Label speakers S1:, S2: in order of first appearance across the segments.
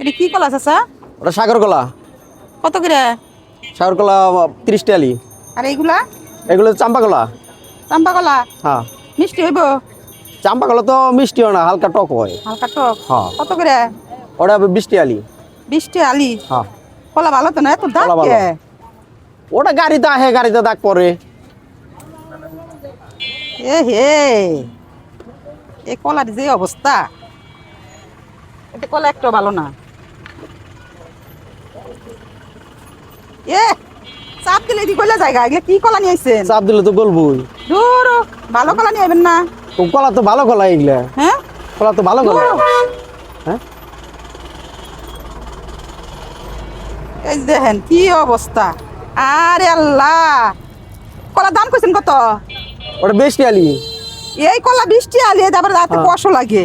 S1: এটা কি কলা চাচা?
S2: ওটা সাগর কলা।
S1: কত করে?
S2: সাগর কলা 30 টালি।
S1: আর এইগুলা?
S2: এগুলো চাম্পা কলা।
S1: চাম্পা কলা
S2: হ্যাঁ,
S1: মিষ্টি হইব?
S2: চাম্পা কলা তো মিষ্টি হয় না, হালকা টক হয়।
S1: হালকা টক।
S2: হ্যাঁ।
S1: কত করে?
S2: ওটা 20 টালি।
S1: 20 আলি।
S2: হ্যাঁ,
S1: কলা ভালো তো না, এত দাম
S2: কলা ভালো।
S1: কে?
S2: ওটা গাড়িতে আহে, গাড়িতে দাগ পরে।
S1: এ হে, এই কলার যে অবস্থা, এটা কলা একটু ভালো না। এ চাপ দিলে দি কইলা জায়গা, এগুলা কি কলা নিয়ে আইছেন?
S2: চাপ দিলে তো গলবই।
S1: দূর, ভালো কলা নিয়ে আইবেন না।
S2: তো কলা তো ভালো কলা এগুলা।
S1: হ্যাঁ,
S2: কলা তো ভালো কলা।
S1: দূর।
S2: হ্যাঁ,
S1: এই দেখেন কি অবস্থা। আরে আল্লাহ, কলা দাম কইছেন কত?
S2: ওটা 20 টালি।
S1: এই কলা 20 আলি, তারপরে রাতে কষ্ট লাগে।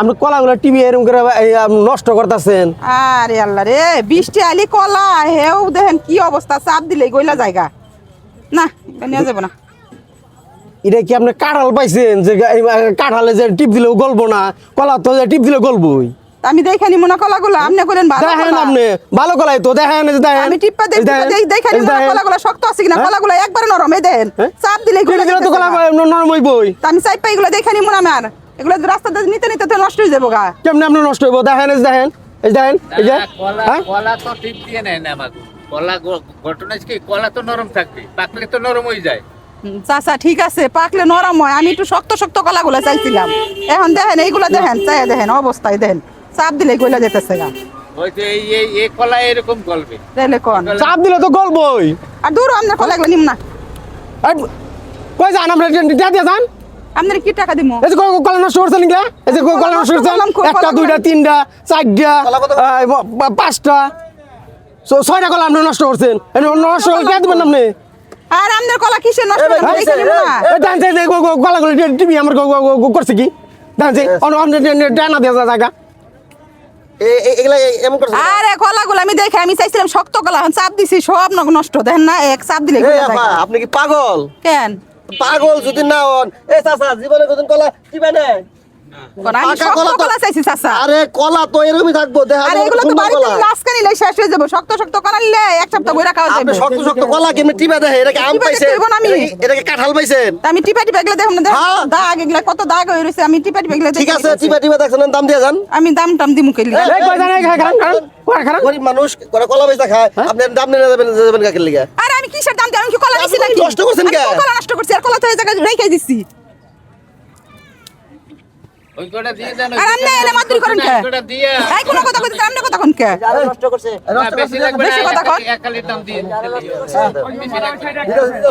S2: আপনি কলাগুলো টিভি এরকম করে নষ্ট করতেছেন।
S1: আরে আল্লাহ রে, 20 আলি কলা, হেও দেখেন কি অবস্থা, চাপ দিলে গইলা জায়গা। না, এটা নিয়ে যাবো না।
S2: এটা কি আপনি কাঁঠাল পাইছেন যে কাঁঠালে যে টিপ দিলেও গলবো না? কলা তো টিপ দিলে গলবই।
S1: আমি দেখে নিব না কলাগুলো, আপনি করেন ভালো
S2: দেখেন
S1: কলা।
S2: আপনি ভালো কলাই তো দেখেন, এই যে দেখেন।
S1: আমি টিপ্পা দেখে দেখে নিব না কলাগুলো শক্ত আছে কিনা, কলাগুলো একবারে নরম। এই দেখেন চাপ দিলে গইলা
S2: গেলে তো কলা নরম হইবই।
S1: আমি চাই পাই এগুলো দেখে নিব না আমার। এগুলো রাস্তাতে নিতে নিতে তো নষ্ট হয়ে যাবো গা।
S2: কেমনে আপনি নষ্ট হইব? দেখেন, এই যে দেখেন, এই যে দেখেন, এই যে হ্যাঁ?
S3: কলা তো টিপ দিয়ে নেয় না আমাকে। কলা ঘটনা কি, কলা তো নরম থাকবে, পাকলে তো নরম হয়ে যায়।
S1: চাচা ঠিক আছে, পাকলে নরম হয়, আমি একটু শক্ত শক্ত কলাগুলো চাইছিলাম। এখন দেখেন এইগুলো দেখেন, চাই দেখেন অবস্থায় দেখেন, চাপ দিলে গইলা যেতেছে গা।
S3: ওই যে এই কলা এরকম গলবে।
S1: তাহলে কোন
S2: চাপ দিলে তো গলবই।
S1: আর দূর, আপনার কলাগুলো নিম না।
S2: এই, কই যান আপনি? দিয়ে যান।
S1: আপনার কি টাকা দিব?
S2: এই যে কলা নষ্ট করছেন নিগলা, এই যে কলা নষ্ট করছেন, একটা দুইটা তিনটা চারটা 5টা 6টা কলা আপনি নষ্ট করছেন। নষ্ট করে কে দিবেন আপনি?
S1: আর আপনার কলা কিসে নষ্ট করে দেখে নিব না।
S2: কলাগুলো টিভি আমার করছে কি জানছে? ডানা দিয়ে জায়গা
S1: আরে কলাগুলো আমি দেখে আমি চাইছিলাম শক্ত কলা, এখন চাপ দিছি সব নষ্ট। দেখেন না, এক চাপ দিলে গইলা যায়।
S4: আপনি কি পাগল?
S1: কেন
S4: পাগল যদি না হন, এ চাচা জীবনে কোন কলা দিবে না?
S1: কোন আমি
S4: পাকা
S1: শক্ত
S4: কলা তো-
S1: কলা চাইছি চাচা।
S4: আরে কলা তো এরকমই থাকবো, দেখা
S1: আর
S4: যাবে
S1: এগুলো তো
S4: সুন্দর
S1: বাড়িতে
S4: কলা।
S1: লাস্কা নিলে শেষ হয়ে যাবো। শক্ত শক্ত কলা নিলে এক সপ্তাহ বইরা খাওয়া
S4: আপনি
S1: যাবে।
S4: শক্ত শক্ত কলা কেমনি টিপা দেখে? এটা কি আম
S1: টিপা
S4: পাইছেন?
S1: দেখতে হইবো না আমি।
S4: এটাকে কাঁঠাল পাইছেন?
S1: তা আমি টিপা টিপা এগুলো দেখুন না,
S4: হ্যাঁ।
S1: দাগ এগুলা কত দাগ হয়ে রয়েছে। আমি টিপা টিপা এগুলো
S4: ঠিক
S1: দেখে
S4: আছে,
S1: দিতেছি।
S4: টিপা টিপা দেখছেন, দাম দিয়ে যান।
S1: আমি দাম টাম দিমু কইলি।
S4: গরিব মানুষ কলা বেচা খায়, আপনি দাম নিয়ে যাবেন কাকের লিগে?
S1: আরে আমি কিসের দাম দিই? আমি কি কলা নিছি
S4: আপনি
S1: নাকি?
S4: নষ্ট করছেন
S1: আমি
S4: কে?
S1: কোন কলা নষ্ট করছি? আর কলা তো এই জায়গায় রেখে দিছি।
S3: ওই কটা দিয়ে দেন।
S1: আর আপনি এনে মাতুরি করেন কে?
S3: ওইটা দিয়ে
S1: এই কোন কথা কইতে আপনি কথা কোন কে?
S4: নষ্ট করছে।
S3: না, বেশি লাগবে না,
S1: বেশি কথা কন।
S3: এক কালির দাম দিয়ে বেশি লাগবে না।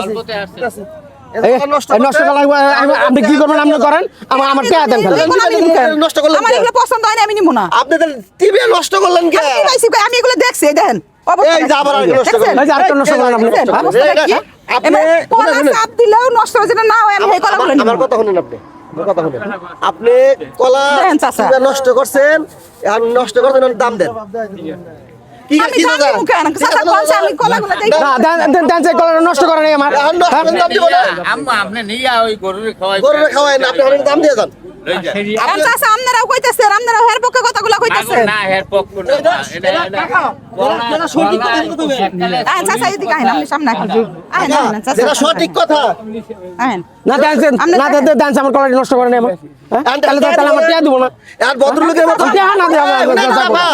S3: অল্পতে আসছে।
S2: নষ্ট করা আপনি কি করবেন? আপনি করেন, আমার টাকা দেন খালি।
S1: এই কলা আমি নিমু কেন?
S4: নষ্ট করলেন
S1: আমার
S4: কে?
S1: এগুলো পছন্দ হয় না, আমি নিমু না।
S4: আপনি টিভি নষ্ট করলেন কে?
S1: আমি কি পাইছি কই? আমি এগুলো দেখছি, এই দেখেন অবস্থা
S4: এই যে আবার
S1: দেখছেন?
S4: নষ্ট করলেন।
S2: এই যে আরেকটা নষ্ট করলেন আপনি।
S1: দেখছেন?
S2: হ্যাঁ?
S1: অবস্থাটা কি?
S4: আপনি-
S1: এবার কলা
S4: শুনেন।
S1: চাপ দিলেও নষ্ট হচ্ছে না, না হয় আমি এই কলাগুলো নিমু
S4: আমার
S1: না।
S4: কথা শুনেন আপনি, আমার কথা শুনেন। আপনি কলা
S1: দেন চাচা।
S4: টিপা নষ্ট করছেন, এখন নষ্ট করছেন, এখন দাম দেন। কি
S1: আমি
S4: কি
S1: দাম
S4: দাদা?
S1: দিমু কেন? চাচা কোনছে আমি কলাগুলো দেখি।
S2: না, দেন যে কলাটা নষ্ট করেন আমার।
S4: এখন নষ্ট করলে দাম দিব না?
S3: আম্মা আপনি নিয়ে ওই গরুরে খাওয়াই
S4: গরুরে খাওয়ায় না, আপনি এখন দাম দিয়ে যান।
S3: লই যান।
S1: এখন চাচা আপনারাও কইতেছেন, আপনারাও হের পক্ষে কথাগুলো কইতেছেন।
S3: না এর পক্ষ না
S1: আহেন চাচা এদিকে আহেন, আপনি সামনে আহেন। আহেন আহেন চাচা।
S4: যেটা সঠিক কথা।
S1: আহেন।
S2: না দেন, না দেন আমার কলাটা নষ্ট করেন আমার। হ্যাঁ? তাহলে আমার টাকা দিব না।
S4: আর ভদ্রলোকের মতো
S2: টাকা না দেওয়া
S4: এই, না, না, না,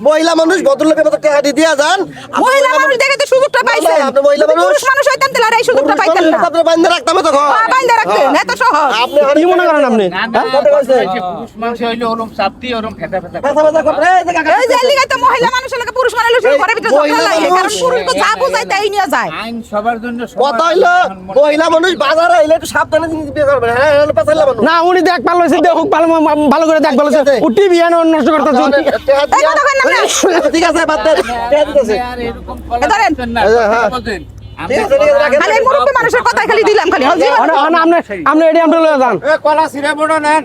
S4: মহিলা মানুষ ভদ্রলোকের মতো টাকা দিয়ে যান।
S1: মহিলা মানুষ দেখে তো সুযোগটা পাইছেন।
S4: আপনি মহিলা মানুষ।
S1: পুরুষ মানুষ হইতেন তাহলে আর এই সুযোগটা পাইতেন না।
S4: আপনি বাইন্ধে রাখতাম তখন।
S1: বাইন্দা রাখতেন, এত সহজ।
S4: আপনি
S2: কি মনে করেন আপনি?
S3: না না পুরুষ মানুষ হইলে ওরম চাপ দিয়ে ওরম খেতে খেতে
S4: ব্যথা ব্যথা করে, এই যে কাকা।
S1: এই যে লিগাই তো মহিলা মানুষের লাগে পুরুষ মানুষের ঘরের ভিতরে ঝগড়া লাগে, কারণ পুরুষ তো যা বুঝায় তাই নিয়ে যায়।
S3: আইন সবার জন্য
S4: কথা হইলো মহিলা মানুষ বাজারে এলে একটু সাবধানে জিনিস বিয়ে করবেন। হ্যাঁ, হ্যাঁ, পেছাইলা মানুষ।
S2: না উনি দেখ ভালো হয়েছে, দেখুক ভালো করে দেখ ভালো হয়েছে। ও টিভি নষ্ট করতে
S4: টাকা
S1: এই
S4: দিয়া-
S1: কথা কই না আপনি?
S4: ঠিক আছে, বাদ দেন। টাকা দিতেছে।
S3: আর এরকম
S1: এ ধরেন।
S3: না
S4: হ্যাঁ।
S3: বুঝেন
S4: ঠিক আছে, ঠিক আছে, রাখেন।
S1: খালি মুরব্বী মানুষের কথাই খালি দিলাম খালি।
S2: আপনি এটি আমরা লয়ে যান।
S3: কলা সিরে বড় নেন